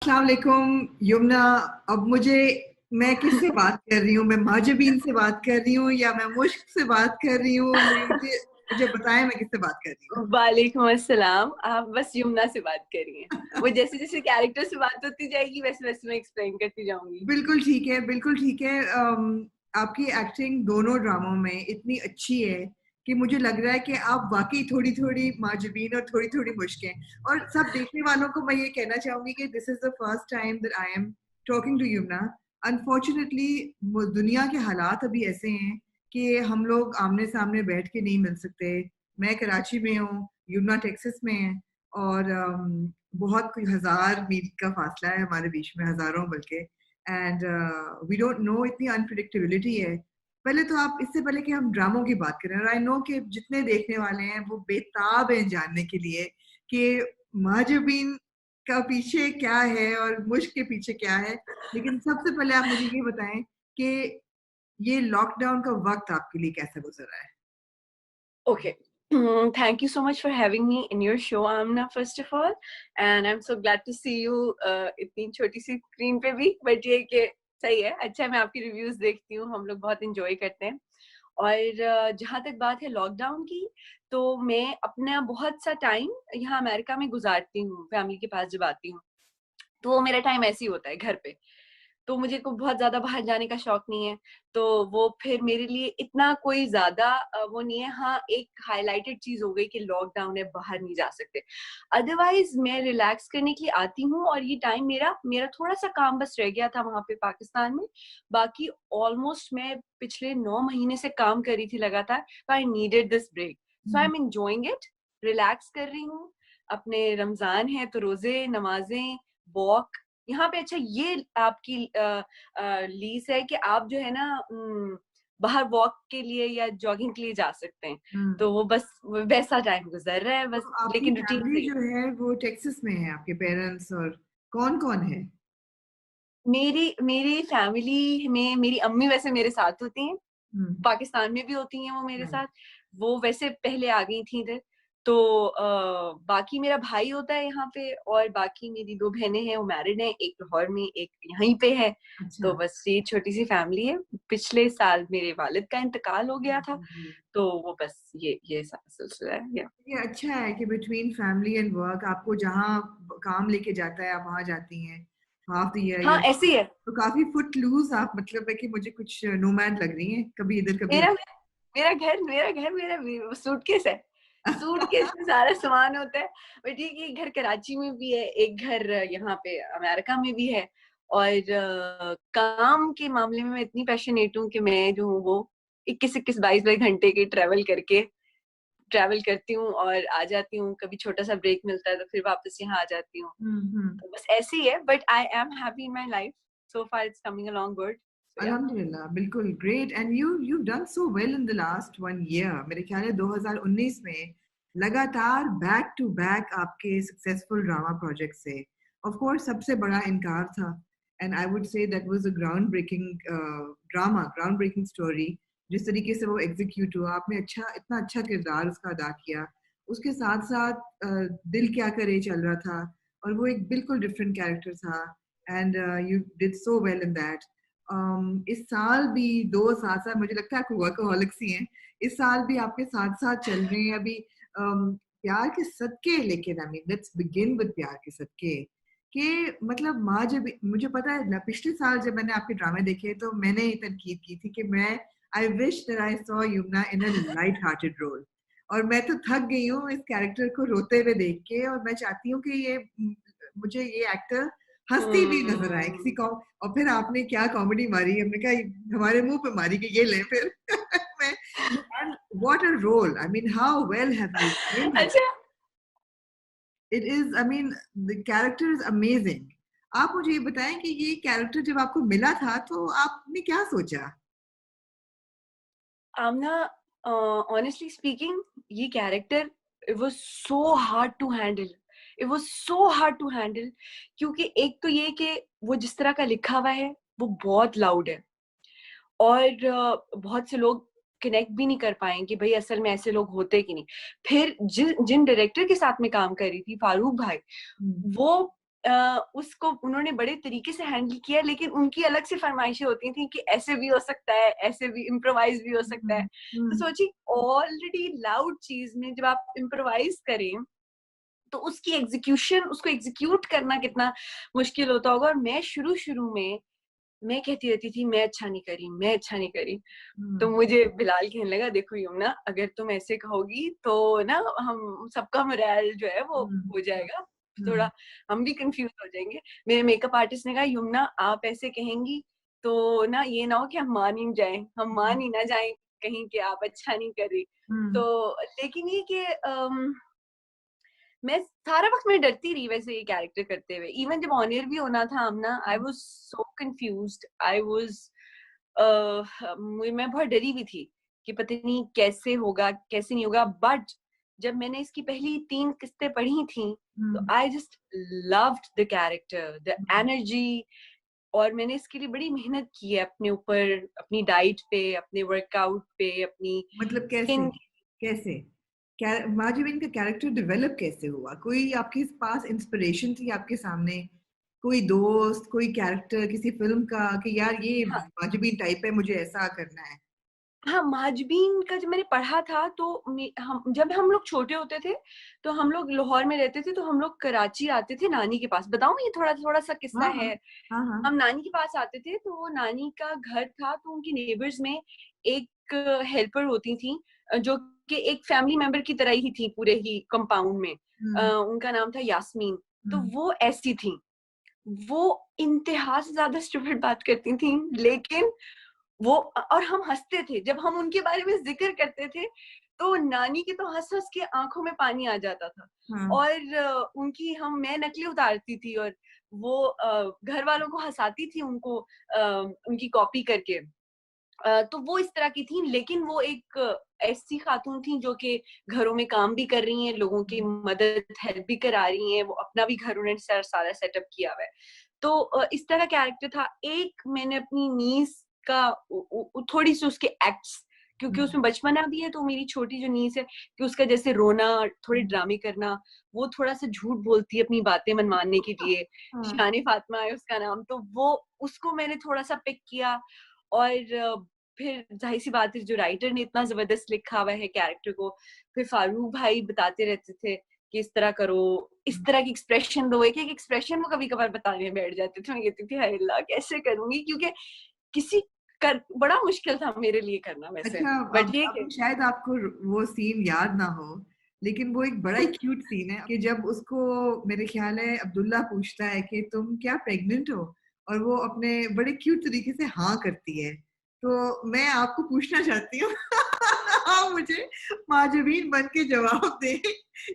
अस्सलाम वालेकुम यमुना। अब मैं किससे बात कर रही हूँ? मैं माजबीन से बात कर रही हूँ या मैं मुश्क से बात कर रही हूँ? मुझे मुझे बताएं मैं किससे बात कर रही वालेकुम अस्सलाम। आप बस यमुना से बात करिए। वो हूँ? जैसे जैसे कैरेक्टर से बात होती जाएगी वैसे वैसे मैं एक्सप्लेन करती जाऊंगी। बिल्कुल ठीक है, बिल्कुल ठीक है। आपकी एक्टिंग दोनों ड्रामों में इतनी अच्छी है कि मुझे लग रहा है कि आप वाकई थोड़ी थोड़ी माजबीन और थोड़ी थोड़ी मुश्किल। और सब देखने वालों को मैं ये कहना चाहूंगी कि this is the first time that I am talking to Yamuna. Unfortunately दुनिया के हालात अभी ऐसे हैं कि हम लोग आमने सामने बैठ के नहीं मिल सकते। मैं कराची में हूँ, यमुना टेक्सास में है। और बहुत कोई हजार मील का फासला है हमारे बीच में, हजारों बल्कि। एंड वी डोंट नो, इतनी अनप्रिडिक्टेबिलिटी है। पहले तो आप, इससे पहले कि हम ड्रामों की बात करें, और आई नो कि जितने देखने वाले हैं वो बेताब हैं जानने के लिए कि महाजबीन का पीछे क्या है और मुश्क के पीछे क्या है। लेकिन सबसे पहले आप मुझे ये बताएं कि ये लॉकडाउन का वक्त आपके लिए कैसा गुजर रहा है? Okay. Thank you so much for having me in your show, Amna, first of all. And I'm so glad to see you इतनी छोटी सी स्क्रीन पे भी, बट ये कि सही है, अच्छा है, मैं आपकी रिव्यूज देखती हूँ, हम लोग बहुत इंजॉय करते हैं। और जहाँ तक बात है लॉकडाउन की, तो मैं अपना बहुत सा टाइम यहाँ अमेरिका में गुजारती हूँ, फैमिली के पास जब आती हूँ। तो वो मेरा टाइम ऐसे ही होता है घर पे। तो मुझे को बहुत ज्यादा बाहर जाने का शौक नहीं है। तो वो फिर मेरे लिए इतना कोई ज्यादा वो नहीं है। हाँ, एक हाईलाइटेड चीज हो गई कि लॉकडाउन है, बाहर नहीं जा सकते। अदरवाइज मैं रिलैक्स करने के लिए आती हूँ, और ये टाइम मेरा मेरा थोड़ा सा काम बस रह गया था वहां पे पाकिस्तान में। बाकी ऑलमोस्ट मैं पिछले 9 महीने से काम कर रही थी लगातार, तो I needed this break. So I am enjoying it, relax कर रही हूँ। अपने रमजान है तो रोजे, नमाजें, वॉक यहाँ पे। अच्छा, ये आपकी लीज है कि आप जो है ना बाहर वॉक के लिए या जॉगिंग के लिए जा सकते हैं। हम्म। तो वो बस वैसा टाइम गुजर रहा है तो बस, आपकी लेकिन रूटीन फैमिली सही है। जो है वो टेक्सास में है, आपके पेरेंट्स और कौन कौन है? मेरी मेरी फैमिली में मेरी अम्मी वैसे मेरे साथ होती हैं, हम्म। पाकिस्तान में भी होती हैं वो मेरे राइट। साथ। वो वैसे पहले आ गई थी इधर। तो बाकी मेरा भाई होता है यहाँ पे, और बाकी मेरी 2 बहनें हैं, वो मैरिड हैं, एक लाहौर में एक यहीं पे है। अच्छा। तो बस ये छोटी सी फैमिली है। पिछले साल मेरे वालिद का इंतकाल हो गया था। जी। तो वो बस ये सारा सिलसिला है या। ये अच्छा है कि बिटवीन फैमिली एंड वर्क आपको जहाँ काम लेके जाता है आप वहां जाती हैं। हाफ द ईयर हाँ, या ऐसे ही है। तो काफी फुट लूज आप, मतलब है कि मुझे कुछ नोमैड लग रही हैं, कभी इधर कभी मेरा उधर। मेरा घर मेरा सूटकेस है। सूटकेस में सारा सामान होता है। बट ये कि घर कराची में भी है, एक घर यहाँ पे अमेरिका में भी है। और काम के मामले में मैं इतनी पैशनेट हूँ कि मैं जो हूँ वो 21-22 घंटे के ट्रैवल करती हूँ और आ जाती हूँ। कभी छोटा सा ब्रेक मिलता है तो फिर वापस यहाँ आ जाती हूँ। हम्म। तो बस ऐसे ही है, but I am happy in my life. So far it's coming along good. So yeah. अल्हम्दुलिल्लाह, बिल्कुल great. And you done so well in the last 1 year. मेरे ख्याल है 2019 में लगातार बैक टू बैक आपके सक्सेसफुल ड्रामा प्रोजेक्ट से, of course सबसे बड़ा इनकार था। And I would say that was a ground breaking drama, ground breaking story. जिस तरीके से वो एग्जीक्यूट हुआ, आपने अच्छा, इतना अच्छा किरदार उसका अदा किया। उसके साथ साथ दिल क्या करे चल रहा था, और वो एक बिल्कुल डिफरेंट कैरेक्टर था। And you did so well in that. इस साल भी दो साथ साथ, मुझे लगता है आप वर्कहोलिक्स ही हैं, इस साल भी आपके साथ साथ चल रहे हैं अभी। प्यार के सदके, लेकिन I mean let's begin with प्यार के सदके। कि मतलब माँ, जब मुझे पता है ना, पिछले साल जब मैंने आपके ड्रामे देखे तो मैंने ये तनकीद की थी कि मैं, I wish that I saw Yumna in a light hearted role. और मैं तो थक गई हूँ इस कैरेक्टर को रोते हुए देख के, और मैं चाहती हूँ कि ये मुझे ये एक्टर हंसती भी नजर आए किसी को। और फिर आपने क्या कॉमेडी मारी, हमने कहा हमारे मुंह पे मारी कि ये ले फिर। मैं, and what a role, I mean how well have you played it? अच्छा, It is, I mean the character is amazing. आप मुझे ये बताएं कि ये कैरेक्टर जब आपको मिला था तो आपने क्या सोचा? आमना, ऑनेस्टली स्पीकिंग, ये character, it was so hard to handle. It was so hard to handle, क्योंकि एक तो ये कि वो जिस तरह का लिखा हुआ है वो बहुत लाउड है। और बहुत से लोग कनेक्ट भी नहीं कर पाए कि भाई असल में ऐसे लोग होते कि नहीं। फिर जिन जिन डायरेक्टर के साथ में काम कर रही थी, फारूक भाई, हम्म। वो उसको उन्होंने बड़े तरीके से हैंडल किया, लेकिन उनकी अलग से फरमाइशें होती थी कि ऐसे भी हो सकता है, ऐसे भी इम्प्रोवाइज भी हो सकता है। तो सोचिए ऑलरेडी लाउड चीज में जब आप इम्प्रोवाइज करें तो उसकी एग्जीक्यूशन, उसको एग्जीक्यूट करना कितना मुश्किल होता होगा। और मैं शुरू में मैं कहती रहती थी मैं अच्छा नहीं करी, मैं अच्छा नहीं करी। तो मुझे बिलाल कहने लगा, देखो यमुना, अगर तुम ऐसे कहोगी तो ना हम सबका मोरल जो है वो हो जाएगा, थोड़ा हम भी कंफ्यूज हो जाएंगे। मेरे मेकअप आर्टिस्ट ने कहा, यमुना आप ऐसे कहेंगी तो ना ये ना हो कि हम मान ही जाएं, हम मान ही ना जाएं कहीं कि आप अच्छा नहीं कर रही। तो लेकिन ये कि मैं सारा वक्त मैं डरती रही वैसे ये कैरेक्टर करते हुए। इवन जब ऑनियर भी होना था Aamna, I was so confused, I was मैं बहुत डरी हुई थी कि पता नहीं कैसे होगा कैसे नहीं होगा। बट जब मैंने इसकी पहली 3 किस्तें पढ़ी थी तो I just loved the character, the energy. और मैंने इसके लिए बड़ी मेहनत की है अपने ऊपर, अपनी डाइट पे, अपने वर्कआउट पे, अपनी मतलब कैसे कैसे माजविन का कैरेक्टर डेवलप कैसे हुआ? कोई आपके पास इंस्पिरेशन थी आपके सामने, कोई दोस्त, कोई कैरेक्टर किसी फिल्म का कि यार ये माजविन टाइप है, मुझे ऐसा करना है? हाँ, माजबीन का जब मैंने पढ़ा था तो जब हम लोग छोटे होते थे तो हम लोग लाहौर में रहते थे, तो हम लोग कराची आते थे नानी के पास। बताऊं, ये थोड़ा सा किस्सा है। हम नानी के पास आते थे तो वो नानी का घर था, तो उनकी नेबर्स में एक हेल्पर होती थी जो कि एक फैमिली मेंबर की तरह ही थी पूरे ही कंपाउंड में। उनका नाम था यास्मीन। तो वो ऐसी थी, वो इंतहा से ज्यादा स्टूपिड बात करती थी, लेकिन वो, और हम हंसते थे जब हम उनके बारे में जिक्र करते थे, तो नानी के तो हंस हंस के आंखों में पानी आ जाता था। और उनकी मैं नकली उतारती थी और वो घर वालों को हंसाती थी उनको उनकी कॉपी करके। तो वो इस तरह की थी, लेकिन वो एक ऐसी खातून थी जो कि घरों में काम भी कर रही हैं, लोगों की मदद हेल्प भी करा रही हैं, वो अपना भी घर उन्होंने सारा सेटअप किया हुआ है। तो इस तरह कैरेक्टर था। एक मैंने अपनी नीस का थोड़ी सी उसके एक्ट्स, क्योंकि उसमें बचपना भी है, तो मेरी छोटी जो नीस है कि उसका जैसे रोना, थोड़े ड्रामे करना, वो थोड़ा सा झूठ बोलती है अपनी बातें मनवाने के लिए। शानी फातिमा है उसका नाम। तो वो उसको मैंने थोड़ा सा पिक किया। और फिर जाहिर सी बात है, जो राइटर ने इतना जबरदस्त लिखा हुआ है कैरेक्टर को, फिर फारूक भाई बताते रहते थे कि इस तरह करो, इस तरह की एक्सप्रेशन दो। एक एक एक्सप्रेशन वो कभी कभार बताने बैठ जाते थे। मैं कहती थी हाय अल्लाह कैसे करूंगी, क्योंकि किसी बड़ा मुश्किल था मेरे लिए करना वैसे। अच्छा, बट ये शायद आपको वो सीन याद ना हो, लेकिन वो एक बड़ा ही क्यूट सीन है कि जब उसको मेरे ख्याल है अब्दुल्ला पूछता है कि तुम क्या प्रेग्नेंट हो, और वो अपने बड़े क्यूट तरीके से हाँ करती है। तो मैं आपको पूछना चाहती हूँ आप मुझे माजबीन बन के जवाब दें,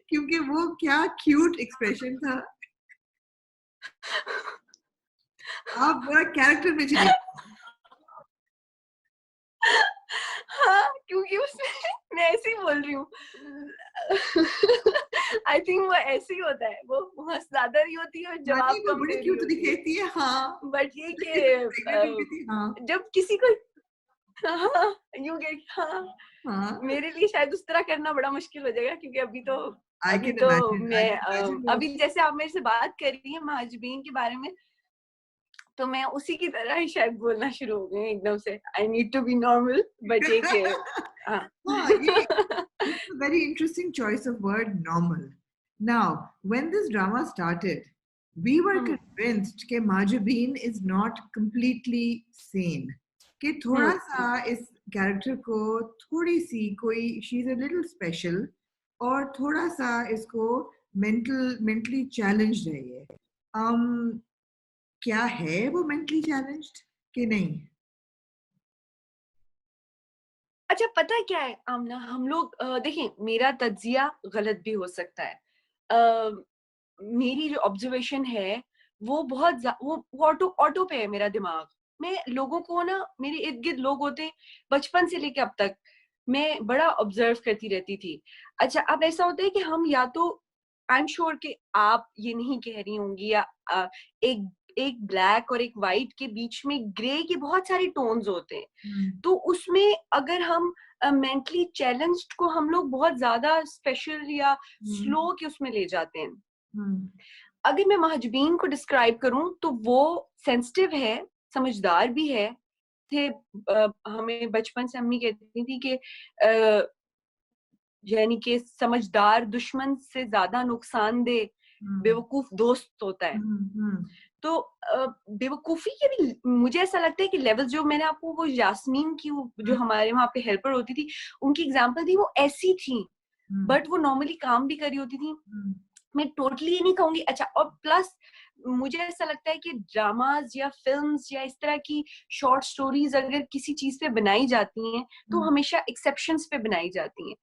क्योंकि वो क्या क्यूट एक्सप्रेशन था। आप पूरा कैरेक्टर में चली। हाँ, क्योंकि उसमें मैं ऐसे ही बोल रही हूँ। आई थिंक वो ऐसे ही होता है, वो हंसदादा रही होती है और जवाब वो कम बड़ी दे रही क्यूट होती है। दिखती है। हाँ, बट ये कि हाँ जब किसी को हाँ, यूं कि हाँ, मेरे लिए शायद उस तरह करना बड़ा मुश्किल हो जाएगा, क्योंकि आई अभी कैन तो इमेजिन, आई मैं कैन इमेजिन वो। अभी जैसे आप मेरे से बात कर रही हैं महाजबीन के बारे में, तो मैं उसी की तरह ही शायद बोलना शुरू हो गई एकदम से। I need to be normal. But ये कि हाँ हाँ, ये this is a very interesting choice of word, normal. Now, when this drama started, we were convinced कि माजुबीन is not completely sane, कि थोड़ा सा इस कैरेक्टर को थोड़ी सी कोई she's a little special, और थोड़ा सा इसको mentally challenged है ये। क्या है वो mentally challenged कि नहीं? अच्छा, पता है क्या है आमना, हम लोग देखिए, मेरा तज्जिया गलत भी हो सकता है। अ, मेरी जो ऑब्जर्वेशन है वो वो ऑटो ऑटो पे है मेरा दिमाग। मैं लोगों को ना, मेरे इर्द गिर्द लोग होते, बचपन से लेके अब तक मैं बड़ा ऑब्जर्व करती रहती थी। अच्छा, अब ऐसा होता है कि हम या तो, आई एम श्योर कि आप ये नहीं कह रही होंगी, या एक एक ब्लैक और एक व्हाइट के बीच में ग्रे के बहुत सारे टोन्स होते हैं। तो उसमें अगर हम मेंटली चैलेंज्ड को हम लोग बहुत ज्यादा स्पेशल या स्लो के उसमें ले जाते हैं। अगर मैं महजबीन को डिस्क्राइब करूं तो वो सेंसिटिव है, समझदार भी है। थे हमें बचपन से अम्मी कहती थी कि यानी कि समझदार दुश्मन से ज्यादा नुकसानदेह बेवकूफ दोस्त होता है। तो बेवकूफी के भी मुझे ऐसा लगता है कि लेवल, जो मैंने आपको वो यास्मीन की जो हमारे वहां पे हेल्पर होती थी उनकी एग्जांपल थी, वो ऐसी थी बट वो नॉर्मली काम भी कर रही होती थी। मैं टोटली ये नहीं कहूंगी। अच्छा, और प्लस मुझे ऐसा लगता है कि ड्रामाज या फिल्म्स या इस तरह की शॉर्ट स्टोरीज अगर किसी चीज पे बनाई जाती हैं तो हमेशा एक्सेप्शंस पे बनाई जाती हैं।